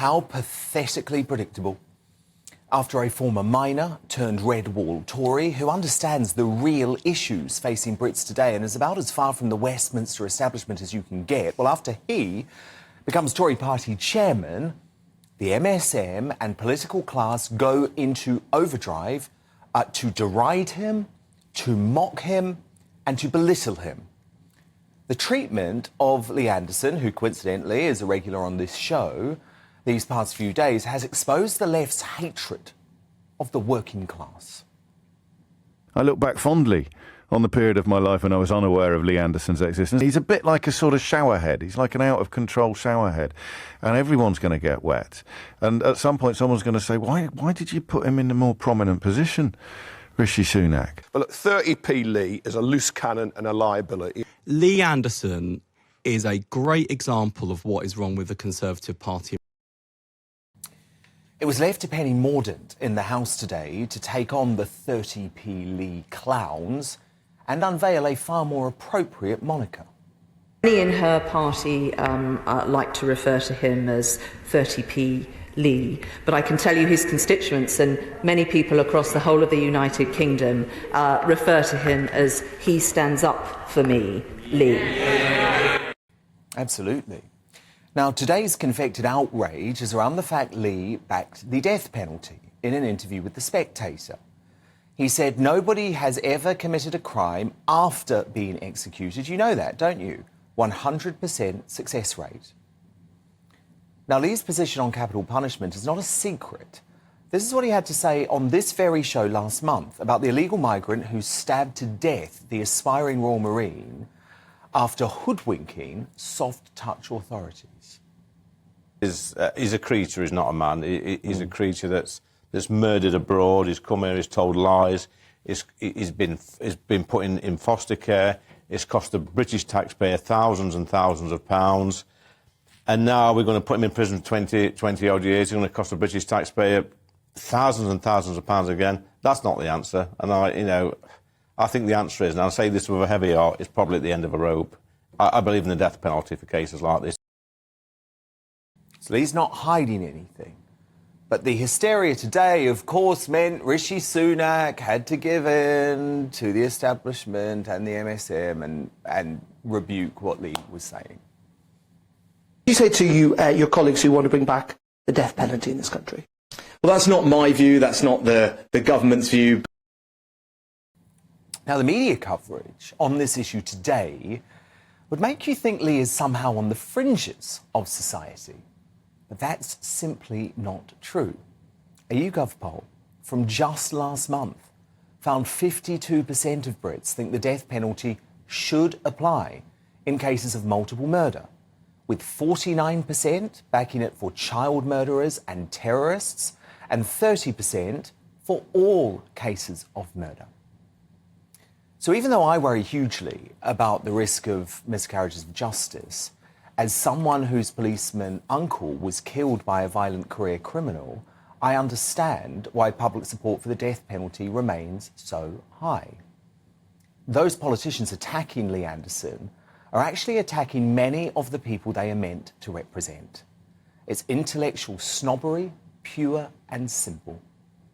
How pathetically predictable. After a former miner turned red wall Tory who understands the real issues facing Brits today and is about as far from the Westminster establishment as you can get, well, after he becomes Tory party chairman, the MSM and political class go into overdrive to deride him, to mock him and to belittle him. The treatment of Lee Anderson, who coincidentally is a regular on this show, these past few days has exposed the left's hatred of the working class. I look back fondly on the period of my life when I was unaware of Lee Anderson's existence. He's a bit like a sort of showerhead. He's like an out-of-control showerhead. And everyone's going to get wet. And at some point, someone's going to say, why did you put him in a more prominent position, Rishi Sunak? Well, look, 30p Lee is a loose cannon and a liability. Lee Anderson is a great example of what is wrong with the Conservative Party. It was left to Penny Mordaunt in the House today to take on the 30p Lee clowns and unveil a far more appropriate moniker. Many in her party like to refer to him as 30p Lee, but I can tell you his constituents and many people across the whole of the United Kingdom refer to him as he stands up for me, Lee. Absolutely. Now, today's confected outrage is around the fact Lee backed the death penalty in an interview with The Spectator. He said nobody has ever committed a crime after being executed. You know that, don't you? 100% success rate. Now, Lee's position on capital punishment is not a secret. This is what he had to say on this very show last month about the illegal migrant who stabbed to death the aspiring Royal Marine after hoodwinking soft-touch authorities. He's a creature, he's not a man. He's a creature that's murdered abroad, he's come here, he's told lies, he's been put in foster care, it's cost the British taxpayer thousands and thousands of pounds, and now we're going to put him in prison for 20 odd years. It's going to cost the British taxpayer thousands and thousands of pounds again. That's not the answer, and I think the answer is, and I'll say this with a heavy heart, it's probably at the end of a rope. I believe in the death penalty for cases like this. So he's not hiding anything. But the hysteria today, of course, meant Rishi Sunak had to give in to the establishment and the MSM and rebuke what Lee was saying. You say to your colleagues who want to bring back the death penalty in this country? Well, that's not my view, that's not the government's view. Now, the media coverage on this issue today would make you think Lee is somehow on the fringes of society. But that's simply not true. A YouGov poll from just last month found 52% of Brits think the death penalty should apply in cases of multiple murder, with 49% backing it for child murderers and terrorists, and 30% for all cases of murder. So even though I worry hugely about the risk of miscarriages of justice, as someone whose policeman uncle was killed by a violent career criminal, I understand why public support for the death penalty remains so high. Those politicians attacking Lee Anderson are actually attacking many of the people they are meant to represent. It's intellectual snobbery, pure and simple.